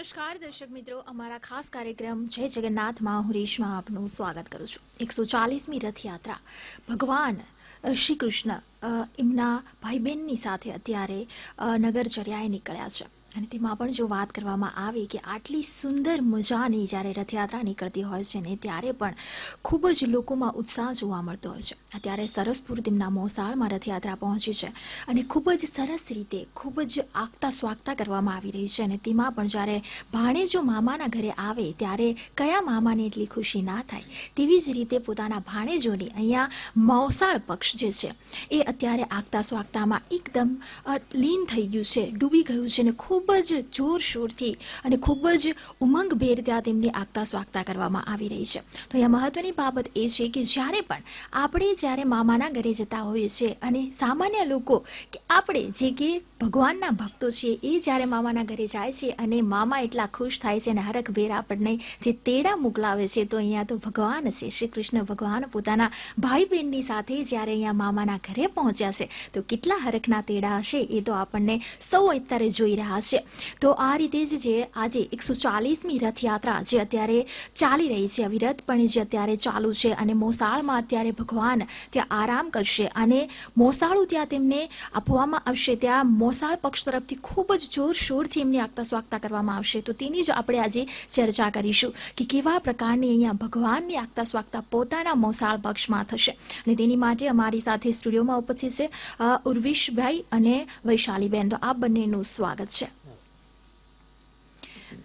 નમસ્કાર દર્શક મિત્રો, અમારા ખાસ કાર્યક્રમ જય જગન્નાથમાં હુરીશમાં આપનું સ્વાગત કરું છું. 140મી રથયાત્રા ભગવાન શ્રી કૃષ્ણ એમના ભાઈ બહેનની સાથે અત્યારે નગરચર્યાએ નીકળ્યા છે. અને તેમાં પણ જો વાત કરવામાં આવે કે આટલી સુંદર મજાની જ્યારે રથયાત્રા નીકળતી હોય છે ને ત્યારે પણ ખૂબ જ લોકોમાં ઉત્સાહ જોવા મળતો હોય છે. અત્યારે સરસપુર તેમના મોસાળમાં રથયાત્રા પહોંચી છે અને ખૂબ જ સરસ રીતે ખૂબ જ આગતા સ્વાગતા કરવામાં આવી રહી છે. અને તેમાં પણ જ્યારે ભાણેજો મામાના ઘરે આવે ત્યારે કયા મામાને એટલી ખુશી ના થાય, તેવી જ રીતે પોતાના ભાણેજોની અહીંયા મોસાળ પક્ષ જે છે એ અત્યારે આગતા સ્વાગતામાં એકદમ લીન થઈ ગયું છે, ડૂબી ગયું છે અને ખૂબ જ જોરશોરથી અને ખૂબ જ ઉમંગભેર ત્યાં તેમની આગતા સ્વાગતા કરવામાં આવી રહી છે. તો અહીંયા મહત્વની બાબત એ છે કે આપણે જ્યારે મામાના ઘરે જતા હોઈએ છીએ અને સામાન્ય લોકો કે આપણે જે કે ભગવાનના ભક્તો છીએ એ જ્યારે મામાના ઘરે જાય છે અને મામા એટલા ખુશ થાય છે અને હરખભેર આપણને જે તેડા મોકલાવે છે, તો અહીંયા તો ભગવાન છે, શ્રી કૃષ્ણ ભગવાન પોતાના ભાઈ બહેનની સાથે જ્યારે અહીંયા મામાના ઘરે પહોંચ્યા છે તો કેટલા હરખના તેડા હશે એ તો આપણને સૌ અત્યારે જોઈ રહ્યા છે. તો આ રીતે જ જે આજે 140મી રથયાત્રા જે અત્યારે ચાલી રહી છે, અવિરતપણે જે અત્યારે ચાલુ છે અને મોસાળમાં અત્યારે ભગવાન ત્યાં આરામ કરશે અને મોસાળું ત્યાં તેમને આપવામાં આવશે. ત્યાં મોસાળ પક્ષ તરફથી ખૂબ જ જોરશોરથી એમની આગતા સ્વાગતા કરવામાં આવશે. તો તેની જ આપણે આજે ચર્ચા કરીશું કે કેવા પ્રકારની અહીંયા ભગવાનની આગતા સ્વાગતા પોતાના મોસાળ પક્ષમાં થશે. અને તેની માટે અમારી સાથે સ્ટુડિયોમાં ઉપસ્થિત છે ઉર્વિશભાઈ અને વૈશાલીબેન. તો આ બંનેનું સ્વાગત છે.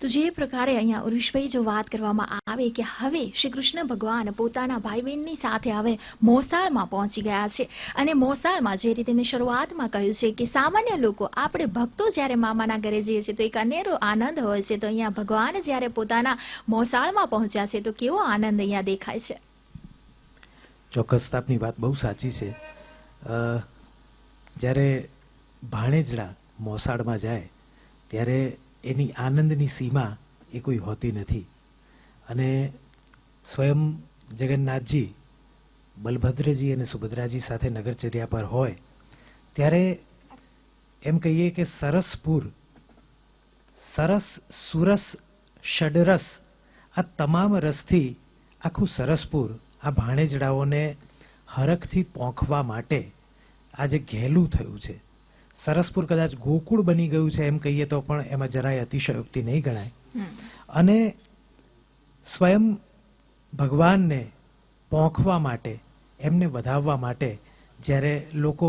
તો જે પ્રકારે અહીંયા ઉર્વિશભાઈ જો વાત કરવામાં આવે કે હવે શ્રી કૃષ્ણ ભગવાન પોતાના ભાઈ બહેનની સાથે હવે મોસાળમાં પહોંચી ગયા છે અને મોસાળમાં જે રીતે મેં શરૂઆતમાં કહ્યું છે કે સામાન્ય લોકો આપણે ભક્તો જ્યારે મામાના ઘરે જઈએ છીએ તો એક અનેરો આનંદ હોય છે. તો અહીંયા ભગવાન જ્યારે પોતાના મોસાળમાં પહોંચ્યા છે તો કેવો આનંદ અહીંયા દેખાય છે. ચોક્કસ આપની વાત બહુ સાચી છે. જ્યારે ભાણેજડા મોસાળમાં જાય ત્યારે એની આનંદની સીમા એ કોઈ હોતી નથી. અને સ્વયં જગન્નાથજી બલભદ્રજી અને સુભદ્રાજી સાથે નગરચર્યા પર હોય ત્યારે એમ કહીએ કે સરસપુર, સરસ, સુરસ, ષડરસ, આ તમામ રસથી આખું સરસપુર આ ભાણેજડાઓને હરખથી પોંખવા માટે આજે ઘેલું થયું છે. સરસપુર કદાચ ગોકુળ બની ગયું છે એમ કહીએ તો પણ એમાં જરાય અતિશયોક્તિ નહીં ગણાય. અને સ્વયં ભગવાનને પોંખવા માટે, એમને વધાવવા માટે જ્યારે લોકો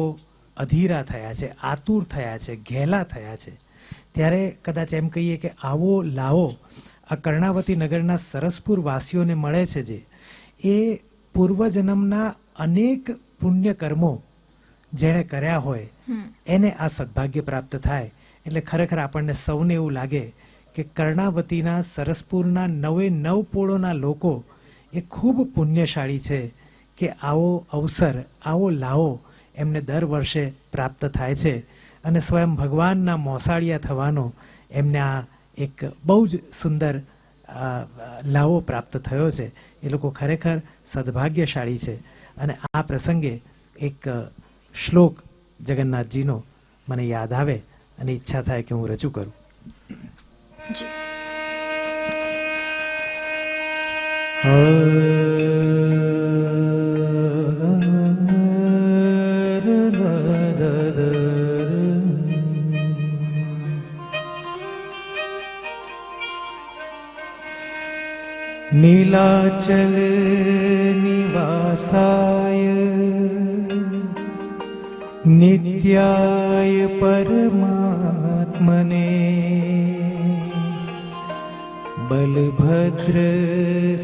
અધીરા થયા છે, આતુર થયા છે, ઘેલા થયા છે, ત્યારે કદાચ એમ કહીએ કે આવો લાવો આ કર્ણાવતી નગરના સરસપુર વાસીઓને મળે છે જે એ પૂર્વજન્મના અનેક પુણ્ય કર્મો જેણે કર્યા હોય એને આ સદભાગ્ય પ્રાપ્ત થાય. એટલે ખરેખર આપણને સૌને એવું લાગે કે કર્ણાવતીના સરસપુરના 99 પોળોના લોકો એ ખૂબ પુણ્યશાળી છે કે આવો અવસર, આવો લાવો એમને દર વર્ષે પ્રાપ્ત થાય છે. અને સ્વયં ભગવાનના મોસાળિયા થવાનો એમને આ એક બહુ જ સુંદર લાવો પ્રાપ્ત થયો છે. એ લોકો ખરેખર સદભાગ્યશાળી છે. અને આ પ્રસંગે એક શ્લોક જગન્નાથજીનો મને યાદ આવે અને ઈચ્છા થાય કે હું રજૂ કરું. નીલાચલ નિવાસાય નિત્યાય પરમાત્મને બલભદ્ર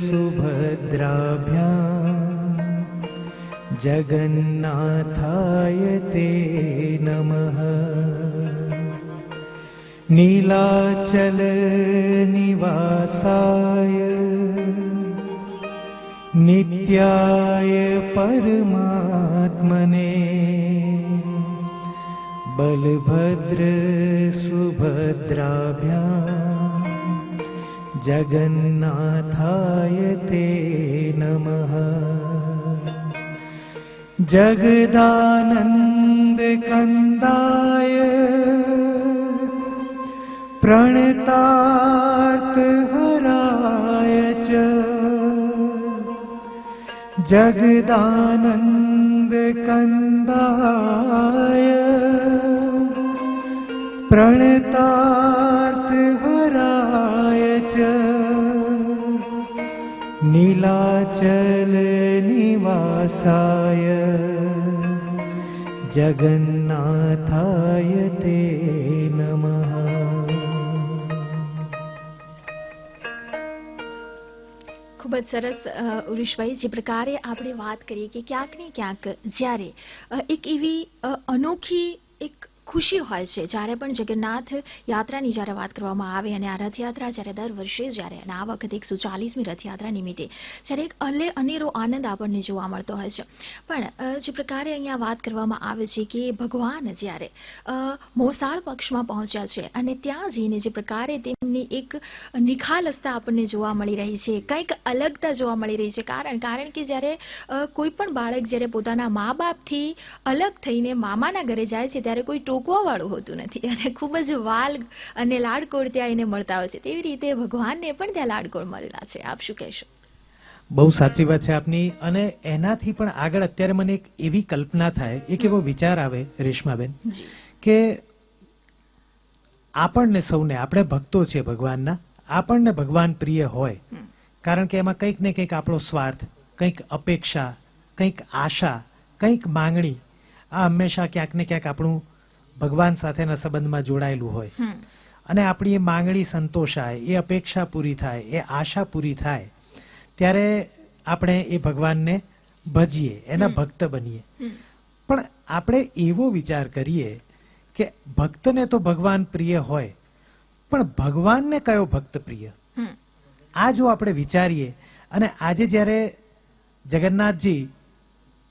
સુભદ્રાભ્યામ જગન્નાથાય તે નમઃ. નીલાચલ નિવાસાય નિત્યાય પરમાત્મને બલભદ્ર સુભદ્રાભ્યામ જગન્નાથાય તે નમઃ. જગદાનંદ કંદાય પ્રણતાય जगदानंद कंदाय प्रणतार्थ हराय च नीलाचल निवासाय जगन्नाथाय ते नमः. ખૂબ જ સરસ ઉરુષભાઈ, જે પ્રકારે આપણે વાત કરીએ કે ક્યાંક ને ક્યાંક જ્યારે એક એવી અનોખી એક ખુશી હોય છે જ્યારે પણ જગન્નાથ યાત્રાની જ્યારે વાત કરવામાં આવે અને આ રથયાત્રા જ્યારે દર વર્ષે જ્યારે અને આ વખતે 140મી રથયાત્રા નિમિત્તે જ્યારે એક અનેરો આનંદ આપણને જોવા મળતો હોય છે. પણ જે પ્રકારે અહીંયા વાત કરવામાં આવે છે કે ભગવાન જ્યારે મોસાળ પક્ષમાં પહોંચ્યા છે અને ત્યાં જઈને જે પ્રકારે તેમની એક નિખાલસતા આપણને જોવા મળી રહી છે, કંઈક અલગતા જોવા મળી રહી છે. કારણ કે જ્યારે કોઈ પણ બાળક જ્યારે પોતાના મા બાપથી અલગ થઈને મામાના ઘરે જાય છે ત્યારે કોઈ ટોકવાવાળું હોતું નથી અને ખૂબ જ વાલ અને લાડકોડ ત્યાં એને મળતા હોય છે. તેવી રીતે ભગવાનને પણ ત્યાં લાડકોડ મળેલા છે. આપ શું કહેશો? બહુ સાચી વાત છે આપની. અને એનાથી પણ આગળ અત્યારે મને એક એવી કલ્પના થાય, એક એવો વિચાર આવે રેશમાબેન, કે આપણને સૌને, આપણે ભક્તો છે ભગવાનના, આપણને ભગવાન પ્રિય હોય કારણ કે એમાં કંઈક ને કંઈક આપણો સ્વાર્થ, કંઈક અપેક્ષા, કંઈક આશા, કંઈક માંગણી, આ હંમેશા ક્યાંક ને ક્યાંક આપણું ભગવાન સાથેના સંબંધમાં જોડાયેલું હોય. અને આપણી એ માંગણી સંતોષાય, એ અપેક્ષા પૂરી થાય, એ આશા પૂરી થાય ત્યારે આપણે એ ભગવાનને ભજીએ, એના ભક્ત બનીએ. પણ આપણે એવો વિચાર કરીએ કે ભક્તને તો ભગવાન પ્રિય હોય, પણ ભગવાનને કયો ભક્ત પ્રિય? આ જો આપણે વિચારીએ, અને આજે જ્યારે જગન્નાથજી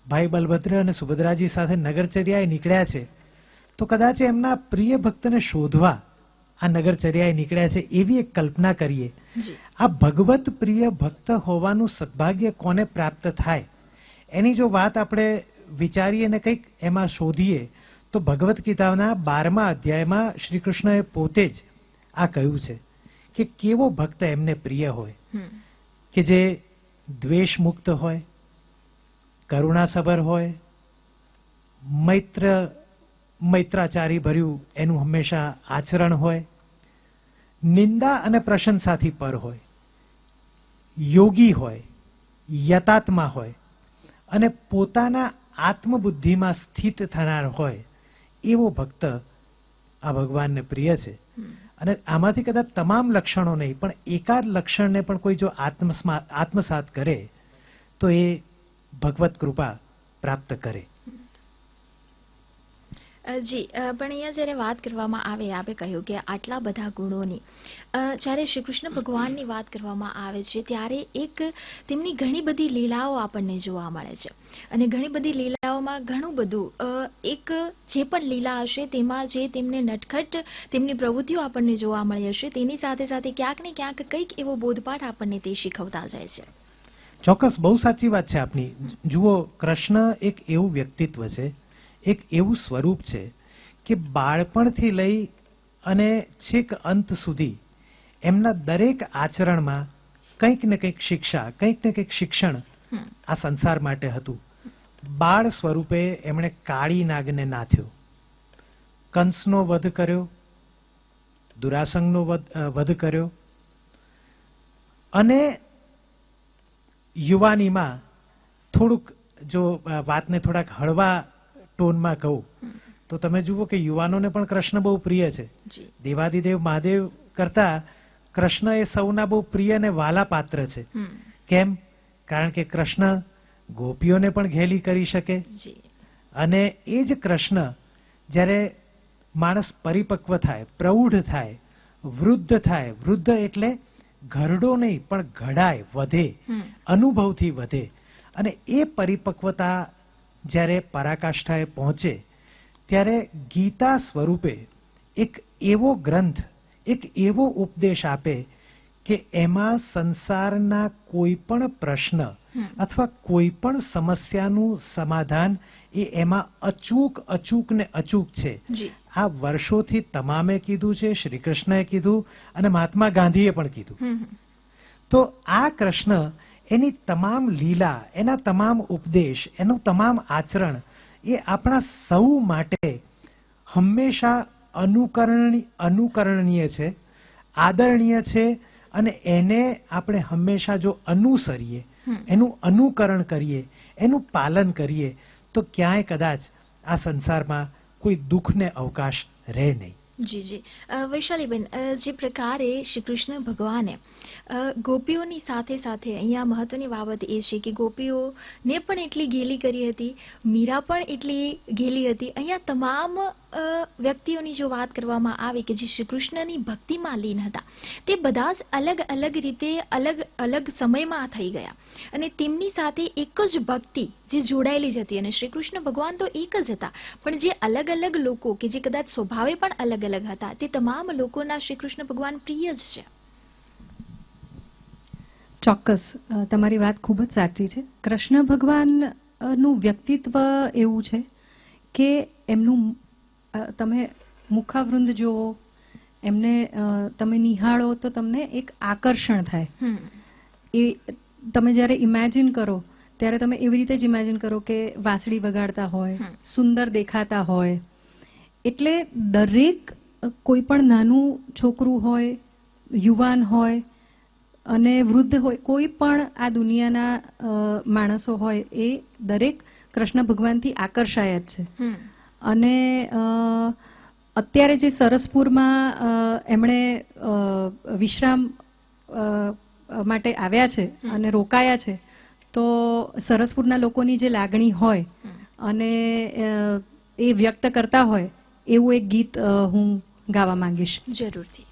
ભાઈ બલભદ્ર અને સુભદ્રાજી સાથે નગરચર્યાએ નીકળ્યા છે, તો કદાચ એમના પ્રિય ભક્તને શોધવા આ નગરચર્યાએ નીકળ્યા છે, એવી એક કલ્પના કરીએ. આ ભગવત પ્રિય ભક્ત હોવાનું સદભાગ્ય કોને પ્રાપ્ત થાય, એની જો વાત આપણે વિચારીએ ને કંઈક એમાં શોધીએ, તો ભગવદ્ ગીતાના 12મા અધ્યાયમાં શ્રી કૃષ્ણએ પોતે જ આ કહ્યું છે કે કેવો ભક્ત એમને પ્રિય હોય, કે જે દ્વેષ મુક્ત હોય, કરુણાસભર હોય, મૈત્રાચારી ભર્યું એનું હંમેશા આચરણ હોય, નિંદા અને પ્રશંસાથી પર હોય, યોગી હોય, યતાત્મા હોય અને પોતાના આત્મબુદ્ધિમાં સ્થિત થનાર હોય, એવો ભક્ત આ ભગવાનને પ્રિય છે. અને આમાંથી કદાચ તમામ લક્ષણો નહીં, પણ એકાદ લક્ષણને પણ કોઈ જો આત્મસાત કરે તો એ ભગવત કૃપા પ્રાપ્ત કરે. જી, પણ અહીંયા જ્યારે વાત કરવામાં આવે, આપણે કહ્યું કે આટલા બધા ગુણોની જ્યારે શ્રી કૃષ્ણ ભગવાનની વાત કરવામાં આવે છે ત્યારે એક તેમની ઘણી બધી લીલાઓ આપણને જોવા મળે છે. અને ઘણી બધી લીલાઓમાં ઘણું બધું એક જે પણ લીલા હશે તેમાં જે તેમને નટખટ તેમની પ્રવૃત્તિઓ આપણને જોવા મળી હશે, તેની સાથે સાથે ક્યાંક ને ક્યાંક કંઈક એવો બોધપાઠ આપણને તે શીખવતા જાય છે. ચોક્કસ, બહુ સાચી વાત છે આપની. જુઓ, કૃષ્ણ એક એવું વ્યક્તિત્વ છે, એક એવું સ્વરૂપ છે કે બાળપણથી લઈ અને છેક અંત સુધી એમના દરેક આચરણમાં કંઈક ને કંઈક શિક્ષા, કંઈક ને કંઈક શિક્ષણ આ સંસાર માટે હતું. બાળ સ્વરૂપે એમણે કાળી નાગને નાથ્યો, કંસનો વધ કર્યો, દુરાસંગનો વધ કર્યો, અને યુવાનીમાં થોડુંક, જો વાતને થોડાક હળવા ટોનમાં કહું તો તમે જુઓ કે યુવાનોને પણ કૃષ્ણ બહુ પ્રિય છે. દેવાદિદેવ મહાદેવ કરતા કૃષ્ણ એ સૌના બહુ પ્રિય અને વાલા પાત્ર છે. કેમ? કારણ કે કૃષ્ણ ગોપીઓને પણ ઘેલી કરી શકે. અને એ જ કૃષ્ણ જ્યારે માણસ પરિપક્વ થાય, પ્રૌઢ થાય, વૃદ્ધ થાય, વૃદ્ધ એટલે ઘરડો નહીં પણ ઘડાય, વધે, અનુભવથી વધે, અને એ પરિપક્વતા જ્યારે પરાકાષ્ઠાએ પહોંચે ત્યારે ગીતા સ્વરૂપે એક એવો ગ્રંથ, એક એવો ઉપદેશ આપે કે એમાં સંસારના કોઈ પણ પ્રશ્ન અથવા કોઈ પણ સમસ્યાનું સમાધાન એ એમાં અચૂક ને અચૂક છે. આ વર્ષોથી તમામે કીધું છે, શ્રી કૃષ્ણએ કીધું અને મહાત્મા ગાંધીએ પણ કીધું. તો આ કૃષ્ણ એની તમામ લીલા, એના તમામ ઉપદેશ, એનું તમામ આચરણ એ આપણા સૌ માટે હંમેશા અનુકરણીય છે, આદરણીય છે, અને એને આપણે હંમેશા જો અનુસરીએ, એનું અનુકરણ કરીએ, એનું પાલન કરીએ, તો ક્યાંય કદાચ આ સંસારમાં કોઈ દુઃખને અવકાશ રહે નહીં. જી જી. વૈશાલીબેન, જે પ્રકારે શ્રી કૃષ્ણ ભગવાને ગોપીઓની સાથે સાથે અહીંયા મહત્વની બાબત એ છે કે ગોપીઓને પણ એટલી ગેલી કરી હતી, મીરા પણ એટલી ગેલી હતી. અહીંયા તમામ વ્યક્તિઓની જો વાત કરવામાં આવે કે જે શ્રી કૃષ્ણની ભક્તિમાં લીન હતા, તે બધા જ અલગ અલગ રીતે અલગ અલગ સમયમાં થઈ ગયા અને તેમની સાથે એક જ ભક્તિ જે જોડાયેલી જ હતી. અને શ્રી કૃષ્ણ ભગવાન તો એક જ હતા, પણ જે અલગ અલગ લોકો કે જે કદાચ સ્વભાવે પણ અલગ અલગ હતા, તે તમામ લોકોના શ્રી કૃષ્ણ ભગવાન પ્રિય જ છે. ચોક્કસ, તમારી વાત ખૂબ જ સાચી છે. કૃષ્ણ ભગવાનનું વ્યક્તિત્વ એવું છે કે એમનું તમે મુખાવૃંદ જુઓ, એમને તમે નિહાળો તો તમને એક આકર્ષણ થાય. એ તમે જ્યારે ઇમેજિન કરો ત્યારે તમે એવી રીતે જ ઇમેજિન કરો કે વાંસળી વગાડતા હોય, સુંદર દેખાતા હોય. એટલે દરેક કોઈ પણ નાનું છોકરું હોય, યુવાન હોય અને વૃદ્ધ હોય, કોઈ પણ આ દુનિયાના માણસો હોય, એ દરેક કૃષ્ણ ભગવાનથી આકર્ષાય જ છે. અને અત્યારે જે સરસપુરમાં એમણે વિશ્રામ માટે આવ્યા છે અને રોકાયા છે, તો સરસપુરના લોકોની જે લાગણી હોય અને એ વ્યક્ત કરતા હોય એવું એક ગીત હું ગાવા માંગીશ. જરૂરથી.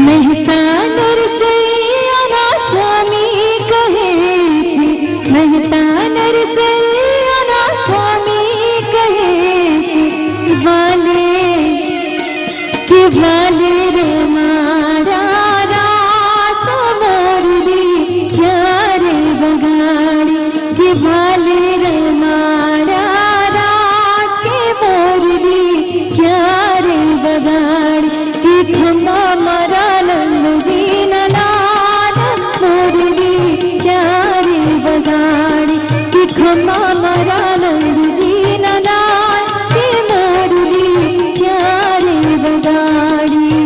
મહેતા નરસૈયાના સ્વામી કહે છે, મહેતા નરસૈયાના સ્વામી કહે છે, વાલે કે વાલે રે મારા રાસ મોરલી ક્યારે વગાડી, કે વાલે રે મારા રાસ કે મોરલી ક્યારે વગાડી, કે ખમા મારા નંદજીના લાલ મોરલી ક્યારે વગાડી, કે ખમા મારા નંદજીના લાલ કે મોરલી ક્યારે વગાડી.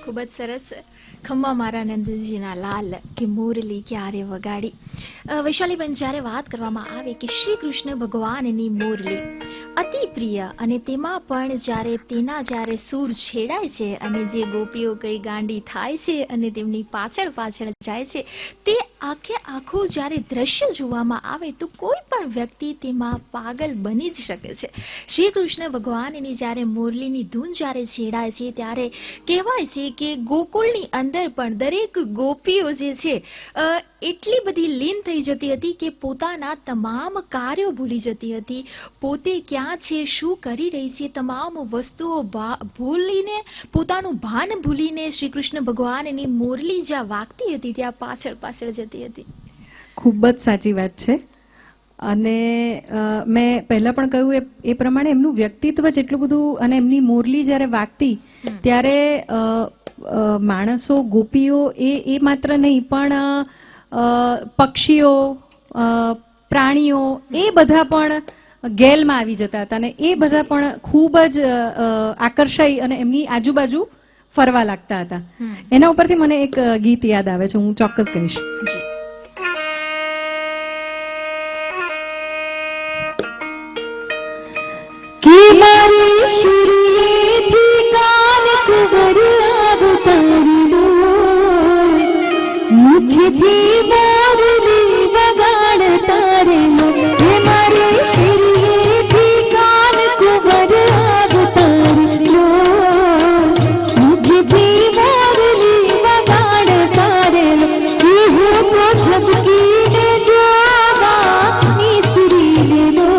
ખૂબ જ સરસ. ખમ્મા મારા નંદજીના લાલ કે મુરલી ક્યારે વગાડી. વૈશાલીબેન, જ્યારે વાત કરવામાં આવે કે શ્રી કૃષ્ણ ભગવાનની મુરલી અતિ પ્રિય, અને તેમાં પણ જ્યારે સૂર છેડાય છે અને જે ગોપીઓ કઈ ગાંડી થાય છે અને તેમની પાછળ પાછળ જાય છે, તે આખું જ્યારે દ્રશ્ય જોવામાં આવે તો કોઈ પણ વ્યક્તિ તેમાં પાગલ બની જ શકે છે. શ્રી કૃષ્ણ ભગવાનની જ્યારે મુરલીની ધૂન જ્યારે છેડાય છે ત્યારે કહેવાય છે કે ગોકુળની અંદર પણ દરેક ગોપીઓ જે છે એટલી બધી લીન થઈ જતી હતી કે પોતાના તમામ કાર્યો ભૂલી જતી હતી. પોતે ક્યાં છે, શું કરી રહી છે, તમામ વસ્તુઓ ભૂલીને, પોતાનું ભાન ભૂલીને શ્રી કૃષ્ણ ભગવાનની મુરલી જ્યાં વાગતી હતી ત્યાં પાછળ પાછળ જતી હતી. ખૂબ જ સાચી વાત છે. અને મેં પહેલા પણ કહ્યું એ પ્રમાણે એમનું વ્યક્તિત્વ જેટલું બધું, અને એમની મુરલી જ્યારે વાગતી ત્યારે માણસો, ગોપીઓ એ માત્ર નહીં પણ પક્ષીઓ, પ્રાણીઓ એ બધા પણ ગેલમાં આવી જતા હતા, અને એ બધા પણ ખૂબ જ આકર્ષાઈ અને એમની આજુબાજુ ફરવા લાગતા હતા. એના ઉપરથી મને એક ગીત યાદ આવે છે, હું ચોક્કસ કહીશ. જી. કે મારી શરીરેથી કાન કુંવર અવતારી લો, મુખથી મોરલી વગાડતા રે લો, કે મારી શરીરેથી કાન કુંવર અવતારી લો, મુખથી મોરલી વગાડતા રે લો, કે હું તો ઝબકીને જોવા નિસરી લે લો,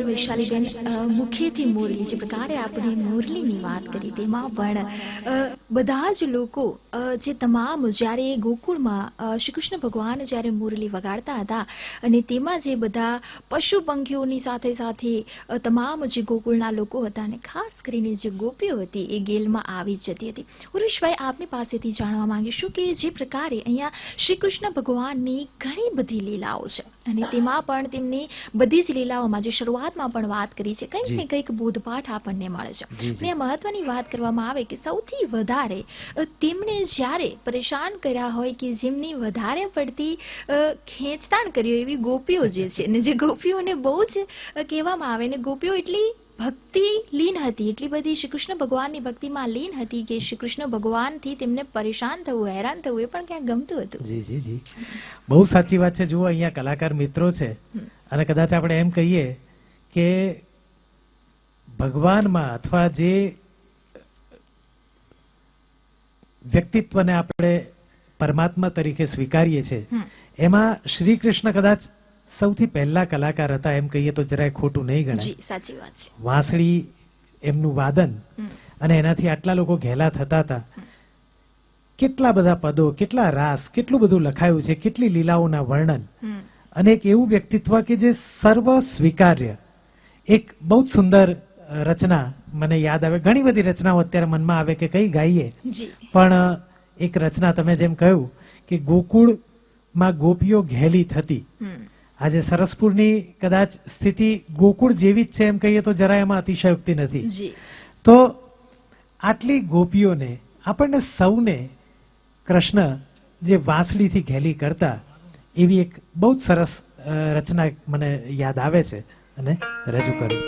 વૈશાલીબેન, મુખેથી મુરલી, જે પ્રકારે આપણે મુરલીની વાત કરી તેમાં પણ બધા જ લોકો જે તમામ જ્યારે ગોકુળમાં શ્રી કૃષ્ણ ભગવાન જ્યારે મુરલી વગાડતા હતા અને તેમાં જે બધા પશુ પંખીઓની સાથે સાથે તમામ જે ગોકુળના લોકો હતા અને ખાસ કરીને જે ગોપીઓ હતી એ ગેલમાં આવી જતી હતી. ઉરુષભાઈ, આપની પાસેથી જાણવા માંગીશું કે જે પ્રકારે અહીંયા શ્રી કૃષ્ણ ભગવાનની ઘણી બધી લીલાઓ છે અને તેમાં પણ તેમની બધી જ લીલાઓમાં જે શરૂઆતમાં પણ વાત કરી છે કંઈક ને કંઈક બોધપાઠ આપણને મળે છે. અને આ મહત્વની વાત કરવામાં આવે કે સૌથી વધારે તેમને જ્યારે પરેશાન કર્યા હોય કે જેમની વધારે પડતી ખેંચતાણ કરી હોય એવી ગોપીઓ જે છે ને જે ગોપીઓને બહુ જ કહેવામાં આવે ને ગોપીઓ એટલી ભક્તિ લીન હતી, એટલી બધી શ્રી કૃષ્ણ ભગવાનની ભક્તિમાં લીન હતી કે શ્રી કૃષ્ણ ભગવાનથી તેમને પરેશાન થવું, હેરાન થવું એ પણ ક્યાંક ગમતું હતું. જી જી જી, બહુ સાચી વાત છે. જુઓ, અહીંયા કલાકાર મિત્રો છે અને કદાચ આપણે એમ કહીએ કે ભગવાનમાં અથવા જે વ્યક્તિત્વને આપણે પરમાત્મા તરીકે સ્વીકારીએ છીએ એમાં શ્રી કૃષ્ણ કદાચ સૌથી પહેલા કલાકાર હતા એમ કહીએ તો જરાય ખોટું નહીં ગણાય. જી, સાચી વાત છે. વાંસળી એમનું વાદન અને એનાથી આટલા લોકો ઘેલા થતા હતા. કેટલા બધા પદો, કેટલા રાસ, કેટલું બધું લખાયું છે, કેટલી લીલાઓના વર્ણન અને એક એવું વ્યક્તિત્વ કે જે સર્વ સ્વીકાર્ય. એક બહુ જ સુંદર રચના મને યાદ આવે. ઘણી બધી રચનાઓ અત્યારે મનમાં આવે કે કઈ ગાઈએ, પણ એક રચના તમે જેમ કહ્યું કે ગોકુળમાં ગોપીઓ ઘેલી થતી. આજે સરસપુરની કદાચ સ્થિતિ ગોકુળ જેવી જ છે એમ કહીએ તો જરા એમાં અતિશયોક્તિ નથી. તો આટલી ગોપીઓને આપણને સૌને કૃષ્ણ જે વાંસળીથી ઘેલી કરતા એવી એક બહુ જ સરસ રચના મને યાદ આવે છે અને રજૂ કરું.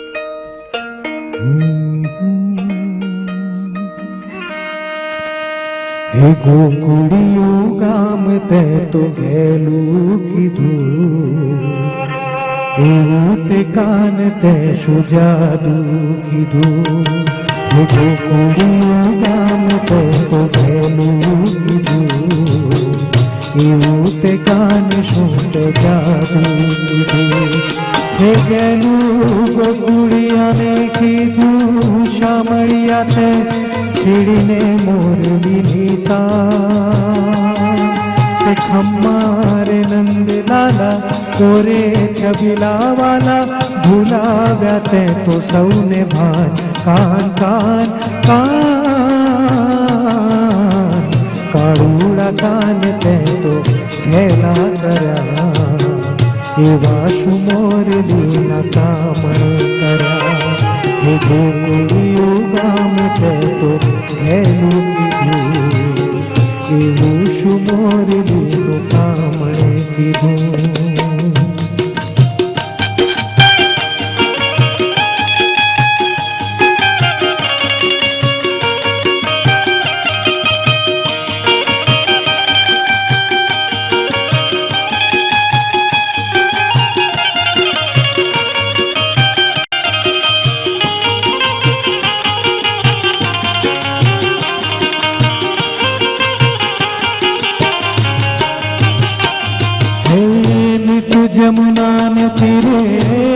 હે ગોકુળિયું ગામ તે તો ઘેલું કીધું, એવું તે કાન તે શું જાદુ કીધું. હે ગોકુળિયું ગામ તે તો ઘેલું કીધું, એવું તે કાન શું તે જાદુ કીધું. હે ગેલું ગોકુળિયાને કીધું, શામળિયા તે છીડીને મોરલી નીતા. તે ખમ્મારે નંદ લાલા કોરે છબીલા વાલા, ભૂલાવ્યા તે તો સૌને ભાન. કાન કાન કાન કાળુડા કાન તે તો ઘેલા કર્યા, એવા શું મોરલીના કામણે કર્યા. હે ગોકુળિયું ગામ તે તો ઘેલું કીધું, એવું શું મોરલીનું કામણે કીધું. જમુના ને તીરે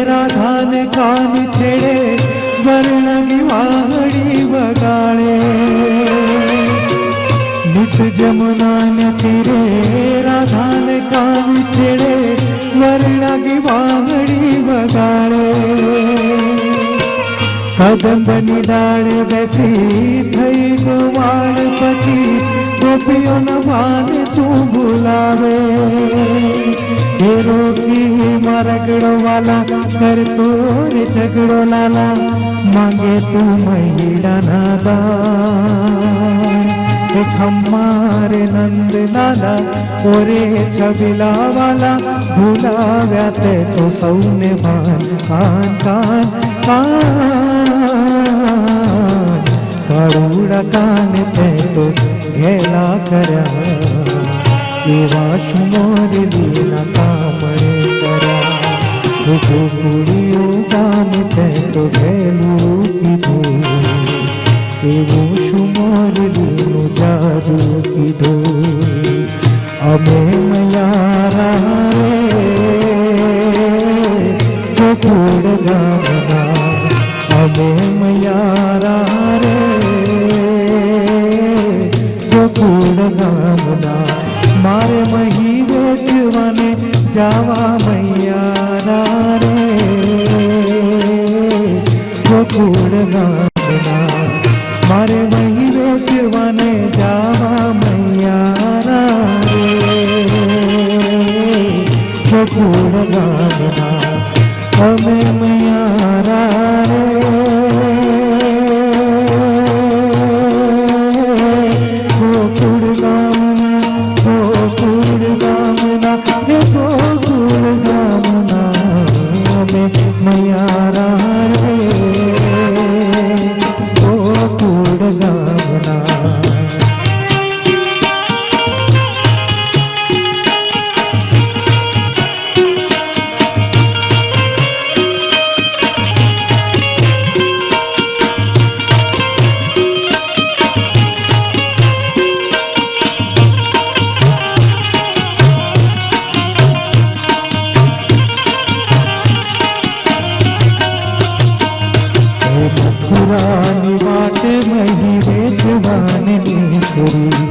રાધા ને કાન છેડે, વર્ણની વાહડી વગાડે. નિત જમુના ને તીરે રાધા ને કાન છેડે, વર્ણની વાહડી વગાડે. કદંબની ડાળે બેસી થઈ ગોવાળ પછી, ગોપીઓના ભાન તું ભૂલાવે. હે રોકી મારગડો વાલા, કરતો રે ઝગડો લાલા, માંગે તું મહિડાના દાન. હે ખમ્મારે નંદ લાલા ઓરે છબીલા વાલા, ભૂલાવ્યા તે તો સૌને ભાન. કાન કાન કાન કાળુડા કાન તે તો ઘેલા કર્યા, એવા શું મોરલીના કામણે કર્યા. હે ગોકુળિયું ગામ તે તો ઘેલું કીધું, એવું શું મોરલીનું જાદુ કીધું. અમે મયારા રે ગોકુળ ગામના, અમે મયારા રે ગોકુળ ગામના મારે મહી વેચવાને જાવા મૈયા રે ગોકુળ ગામના મારે મહી વેચવાને જાવા મૈયા રે ગોકુળ ગામના અમે મૈયા રે ગોકુળ ગામના હે ગોકુળ ગામના અમે મૈયા રે ગોકુળ ગામના મથુરાની વાટ મહી વેચવાનની સુરી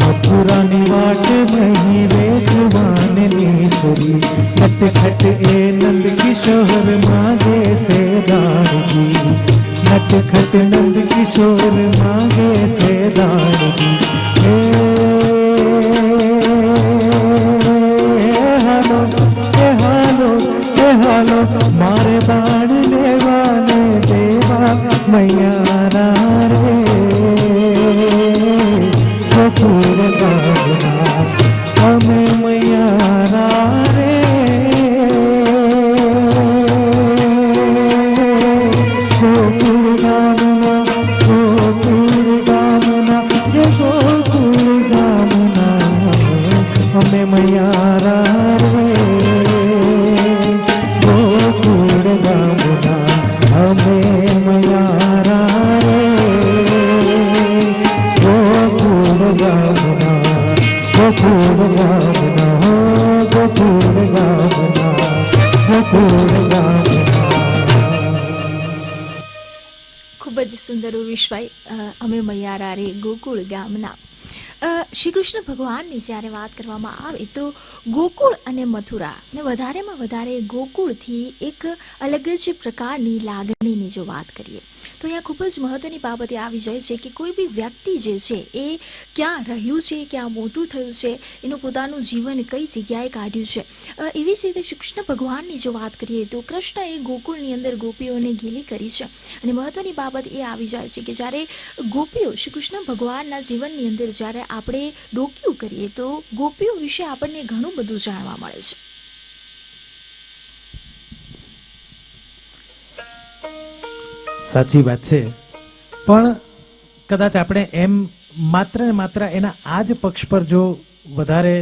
મથુરાની વાટ મહી વેચવાનની સુરી નટખટ એ નંદ કિશોર માગે સે દાણજી નટખટ નંદ કિશોર માગે સે દાણજી હાલો હાલો મારે બાણ લેવાને દેવા મૈયા રે ગોકુળ ગામના અમે મૈયા રે ગોકુળ ગામના હે ગોકુળ ગામના અમે મૈયા રે ગોકુળ ગામના અમે મૈયા રે ગોકુળ ગામના ગોકુળ ગામના ગોકુળ ગામના ગોકુળ ગામના. ખૂબ જ સુંદર વિશ્વાઈ અમે મૈયારા રે ગોકુળ ગામના. શ્રી કૃષ્ણ ભગવાનની જ્યારે વાત કરવામાં આવે તો ગોકુળ અને મથુરા ને વધારેમાં વધારે ગોકુળથી એક અલગ જ પ્રકારની લાગણીની જો વાત કરીએ તો અહીંયા ખૂબ જ મહત્વની બાબત આવી જાય છે કે કોઈ બી વ્યક્તિ જે છે એ ક્યાં રહ્યું છે, ક્યાં મોટું થયું છે, એનું પોતાનું જીવન કઈ જગ્યાએ કાઢ્યું છે. એવી જ રીતે શ્રી કૃષ્ણ ભગવાનની જો વાત કરીએ તો કૃષ્ણ એ ગોકુળની અંદર ગોપીઓને ગીલી કરી છે અને મહત્વની બાબત એ આવી જાય છે કે જ્યારે ગોપીઓ શ્રી કૃષ્ણ ભગવાનના જીવનની અંદર જ્યારે આપણે ડોકિયું કરીએ તો ગોપીઓ વિશે આપણને ઘણું બધું જાણવા મળે છે. સાચી વાત છે, પણ કદાચ આપણે એમ માત્ર ને માત્ર એના આ જ પક્ષ પર જો વધારે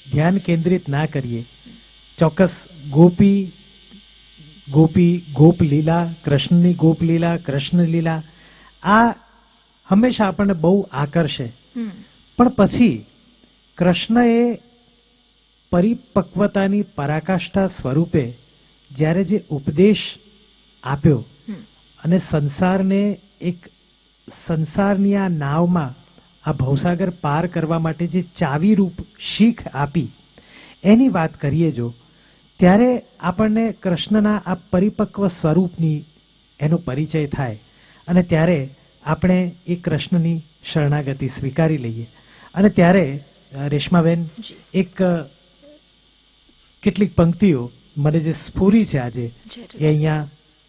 ધ્યાન કેન્દ્રિત ના કરીએ. ચોક્કસ ગોપ લીલા, કૃષ્ણની ગોપ લીલા, કૃષ્ણ લીલા આ હંમેશા આપણને બહુ આકર્ષે, પણ પછી કૃષ્ણએ પરિપક્વતાની પરાકાષ્ઠા સ્વરૂપે જ્યારે જે ઉપદેશ આપ્યો અને સંસારને એક સંસારની આ નાવમાં આ ભવસાગર પાર કરવા માટે જે ચાવીરૂપ શીખ આપી એની વાત કરીએ જો, ત્યારે આપણને કૃષ્ણના આ પરિપક્વ સ્વરૂપની એનો પરિચય થાય અને ત્યારે આપણે એ કૃષ્ણની શરણાગતિ સ્વીકારી લઈએ. અને ત્યારે રેશમાબેન એક કેટલીક પંક્તિઓ મને જે સ્ફૂરી છે આજે એ અહીંયા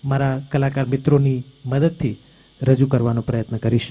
મારા કલાકાર મિત્રોની મદદથી રજૂ કરવાનો પ્રયત્ન કરીશ.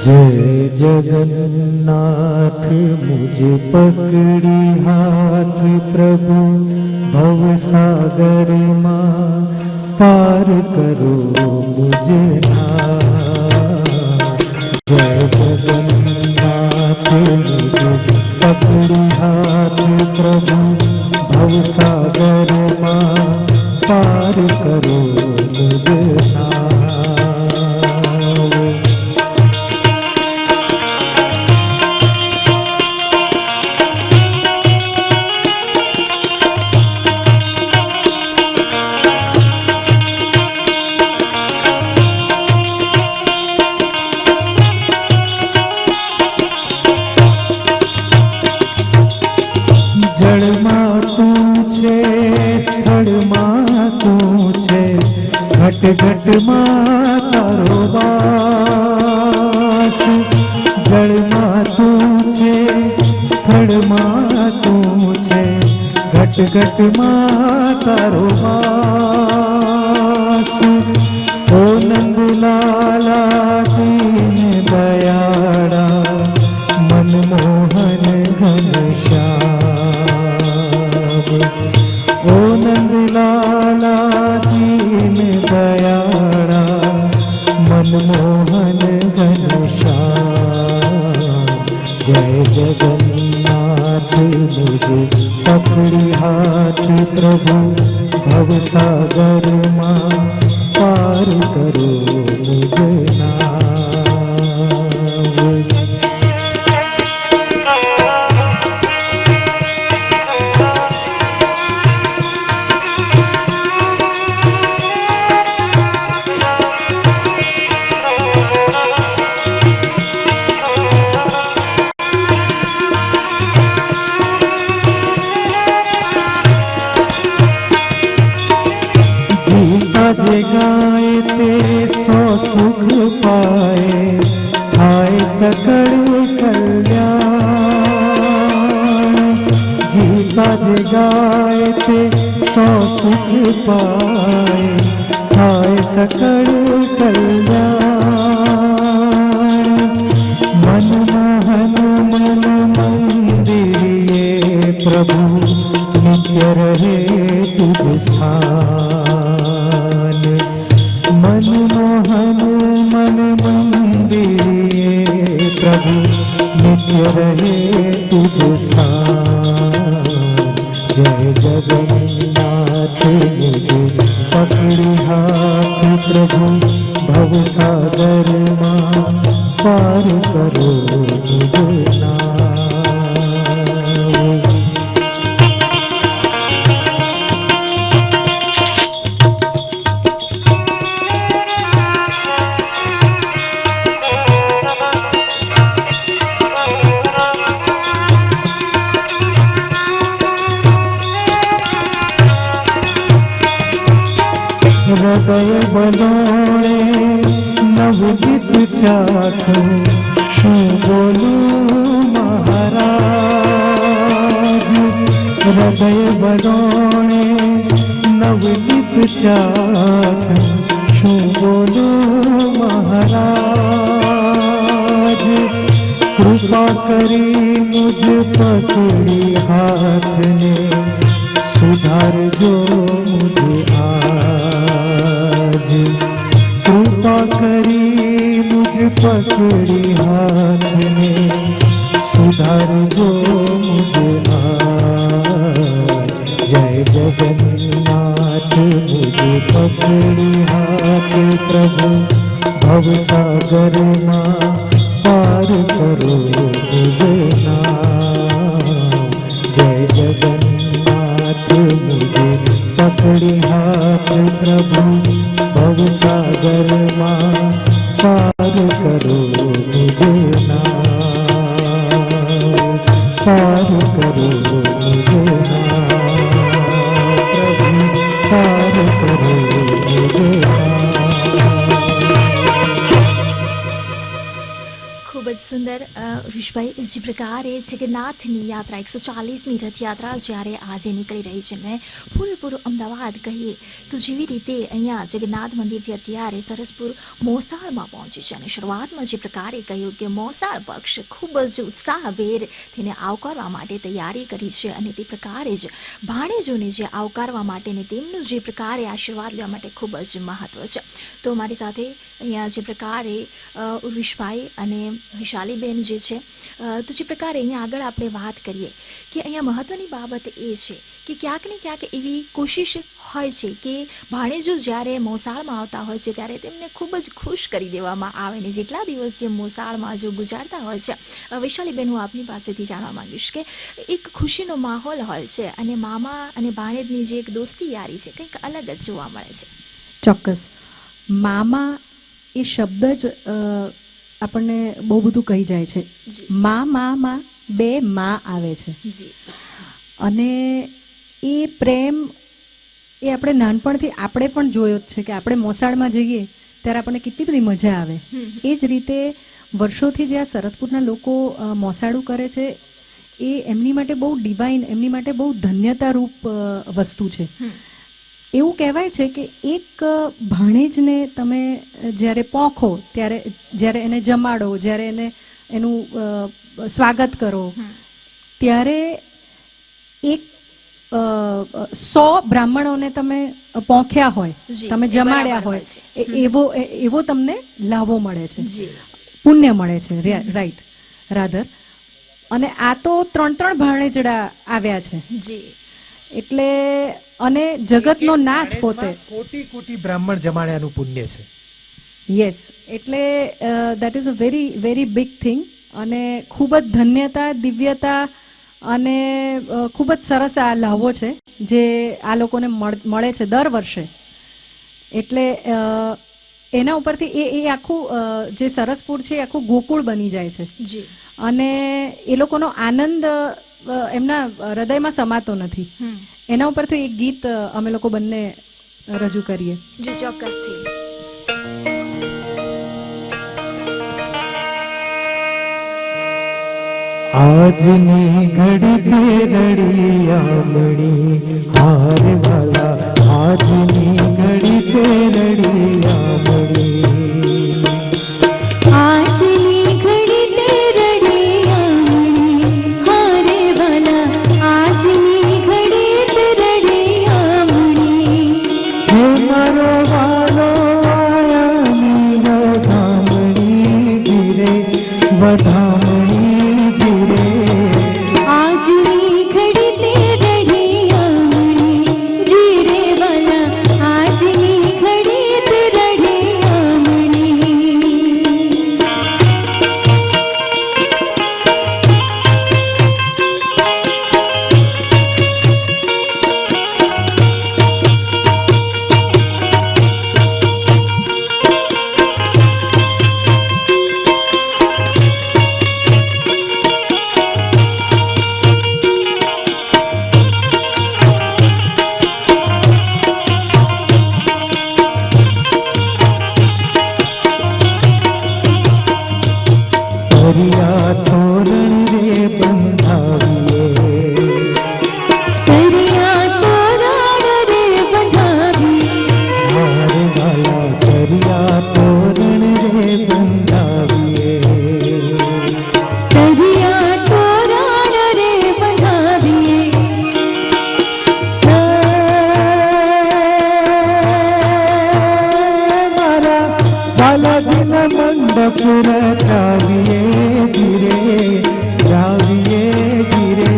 जय जगन्नाथ मुझे पकड़ी हाथ प्रभु भव सागर मां पार करो मुझे ना ઘટમાં તારો વાસ, ઓ નંદલાલા દીન દયાળા મનમોહન ઘનશ્યામ, ઓ નંદલાલા દીન દયાળા મનમોહન ઘનશ્યામ, જય જગન્નાથ મુझे પકડી હાથ પ્રભુ ભવસાગરમાં પાર કરો મુझे નાવ। જે ગાય તે સો સુખ પાય, થાય સકળ કલ્યાણ, ગીતા જે ગાય તે સો સુખ પાય, થાય સકળ કલ્યાણ, મનમોહન મન મંદિરે પ્રભુ નિત્ય રહે તુજ સ્થાન, मनमोहन मन मंदिरे प्रभु नित्य रहे तुझ स्थान, जय जगन्नाथ मुझे पकड़ी हाथ प्रभु भवसागर मां पार करो मुझे नाव। હૃદય બલોળે નવગીત ચાખું, શું બોલું મહારાજ, હૃદય બલોળે નવગીત ચાખું, શું બોલું મહારાજ, કૃપા કરી મુझ પકડી હાથને સુધારજો મુझे आज, कृपा કરી મુझ પકડી હાથને સુધારજો મુझे आज, જય જગન્નાથ મુझे પકડી હાથ પ્રભુ ભવસાગરમાં પાર કરો મુझे નાવ, જય જગન્નાથ મુझे પકડી હાથ પ્રભુ ભવસાગરમાં પાર કરો મુझे નાવ, પાર કરો મુझे નાવ, પ્રભુ પાર કરો મુझे નાવ। ખૂબ જ સુંદર ઋષભાઈ, જે પ્રકારે જગન્નાથની યાત્રા 140મી રથયાત્રા જ્યારે આજે નીકળી રહી છે ને પૂરેપૂરું અમદાવાદ કહીએ તો જેવી રીતે અહીંયા જગન્નાથ મંદિરથી અત્યારે સરસપુર મોસાળમાં પહોંચી છે અને શરૂઆતમાં જે પ્રકારે કહ્યું કે મોસાળ પક્ષ ખૂબ જ ઉત્સાહભેર તેને આવકારવા માટે તૈયારી કરી છે અને તે પ્રકારે જ ભાણેજોને જે આવકારવા માટે ને તેમનું જે પ્રકારે આશીર્વાદ લેવા માટે ખૂબ જ મહત્વ છે। તો મારી સાથે અહીંયા જે પ્રકારે ઉર્વિશભાઈ અને વિશાલીબેન જે છે, તો જે પ્રકારે અહીંયા આગળ આપણે વાત કરીએ કે અહીંયા મહત્વની બાબત એ છે કે ક્યાંક ને ક્યાંક એવી કોશિશ હોય છે કે ભાણેજો જ્યારે મોસાળમાં આવતા હોય છે ત્યારે તેમને ખૂબ જ ખુશ કરી દેવામાં આવે ને જેટલા દિવસ જે મોસાળમાં જો ગુજારતા હોય છે, વિશાલીબેન હું આપની પાસેથી જાણવા માંગીશ કે એક ખુશીનો માહોલ હોય છે અને મામા અને ભાણેજની જે એક દોસ્તી યારી છે કંઈક અલગ જ જોવા મળે છે। ચોક્કસ, મામા એ શબ્દ જ આપણને બહુ બધું કહી જાય છે। માં બે માં આવે છે અને એ પ્રેમ એ આપણે નાનપણથી આપણે પણ જોયો જ છે કે આપણે મોસાળમાં જઈએ ત્યારે આપણને કેટલી બધી મજા આવે। એ જ રીતે વર્ષોથી જે આ સરસપુરના લોકો મોસાળું કરે છે એ એમની માટે બહુ ડિવાઇન, એમની માટે બહુ ધન્યતારૂપ વસ્તુ છે. એવું કહેવાય છે કે એક ભાણેજને તમે જ્યારે પોંખો ત્યારે, જ્યારે એને જમાડો, જ્યારે એનું સ્વાગત કરો, ત્યારે એક 100 બ્રાહ્મણોને તમે પોંખ્યા હોય, જી, તમે એ જમાડ્યા બરાબર હોય, હોય એવો તમને લાભો મળે છે, જી પુણ્ય મળે છે. Right rather. અને આ તો 3 ભાણેજડા આવ્યા છે, જી એટલે અને જગતનો એક-એક નાથ પોતે. ભાણેજમાં કોટી કોટી બ્રાહ્મણ જમાડ્યાનું પુણ્ય છે. યસ, એટલે that is a very very big thing. અને ખૂબ જ ધન્યતા, દિવ્યતા અને ખૂબ જ સરસ આ લાભો છે જે આ લોકોને મળે છે દર વર્ષે. એટલે એના ઉપરથી એ આખું જે સરસપુર છે એ આખું ગોકુળ બની જાય છે. જી અને એ લોકોનો આનંદ એમના હૃદયમાં સમાતો નથી. એના ઉપરથી એક ગીત અમે લોકો બંને રજૂ કરીએ. જી ચોક્કસથી. આજની ઘડી તે રડી આમણી હાર વાલા, આજની ઘડી તે રડી આમણી. આજની ઘડી તે રડી આમણી હારે વાલા, આજની ઘડી તે રડી આમણી. હે મારો વાલો આયાની વધામણી ધીરે, વધામણી ધીરે. આજની ઘડી તે રડી આમણી જીરે વાલા, આજની ઘડી તે રડી આમણી. દરિયા તોરણ રે બંધાવીએ, દરિયા તોરણ રે બંધાવીએ, હાર વાલા દરિયા તોરણ રે બંધાવીએ. દરિયા તોરણ રે બંધાવીએ. મારા બાલાજીના મંડપ રચાવીએ ધીરે, રાવીએ ધીરે.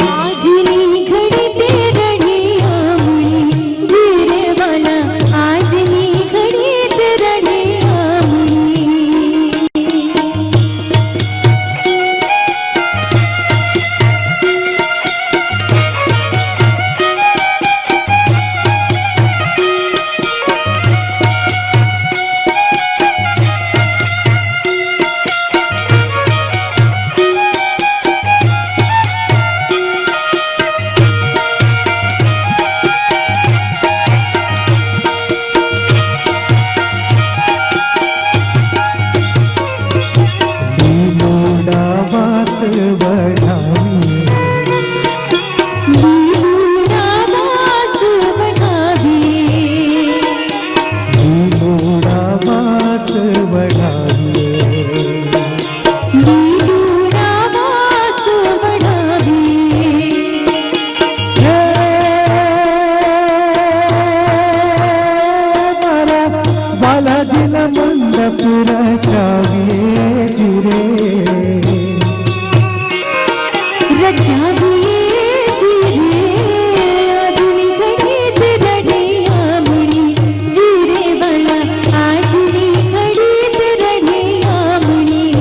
આજની ઘડી તે રડી આમણી જીરે વાલા, આજની ઘડી તે રડી આમણી. લીલોડા વાસ વઢાવીએ, લીલુડા વાસ વઢાવીએ, લીલોડા વાસ વઢાવીએ. લીલુડા વાસ વઢાવીએ. હે મારા બાલાજીના મંડપ રચાવીએ ધીરે, રચાવીએ જીરે, આજની ઘડી તે રડી આમણી જીરે વાલા, આજની ઘડી તે રડી આમણી.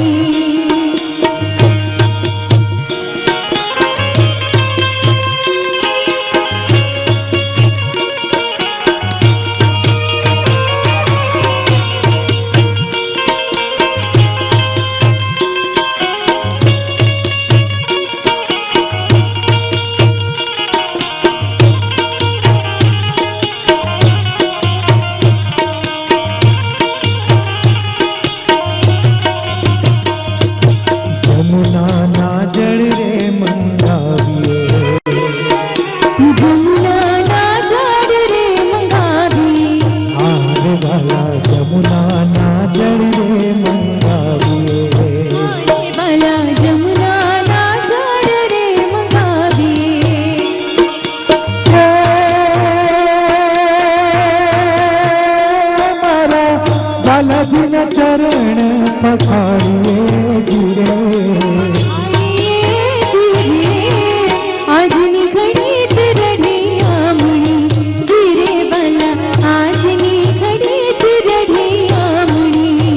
મંગાવીએ બાલા જમુનાના ઝાડ રે મંગાવીએ મારા બાલાજીના ચરણ પખાડીએ જીરે આજની ઘડી તે રડે આમણી જીરે બાલા આજની ઘડી તે રડે આમણી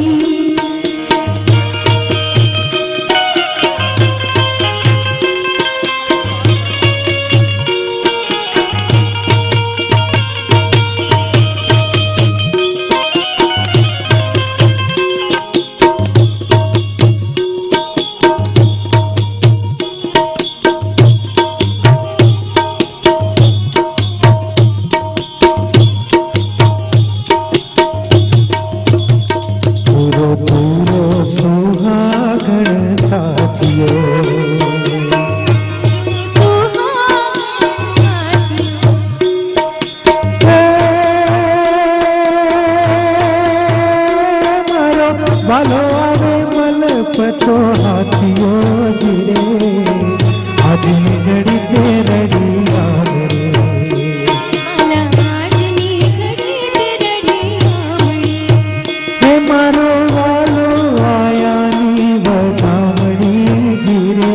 પૂરો પૂરો સુહાગણ સાથીઓ મારો બાલો આવે મલપતો હાથીઓ જીરે આજની ઘડી તે રડી આંગણે આજની ઘડી તે રડે આમણી હે મારો વાલો આયાની વધામણી જીરે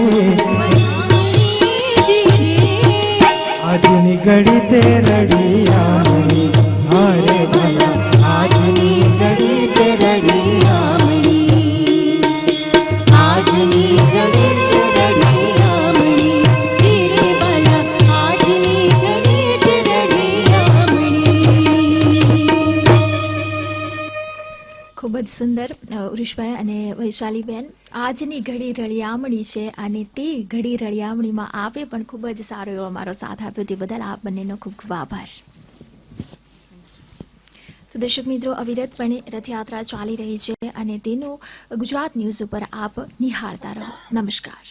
આજની ઘડી તે રડી આંગણી હારે ભલા આજની ઘડી તે રડી આમણી આજની ઘડી તે રડે આમણી જીરે બાલા આજની ઘડી તે રડે આમણી ખૂબ જ સુંદર ઉરુષભાઈ અને વૈશાલીબેન આજની ઘડી રળિયામણી છે અને તે ઘડી રળિયામણીમાં આપે પણ ખૂબ જ સારો એવો અમારો સાથ આપ્યો તે બદલ આપ બંનેનો ખૂબ ખૂબ આભાર. તો દર્શક મિત્રો, અવિરતપણે રથયાત્રા ચાલી રહી છે અને તેનું ગુજરાત ન્યૂઝ ઉપર આપ નિહાળતા રહો. નમસ્કાર.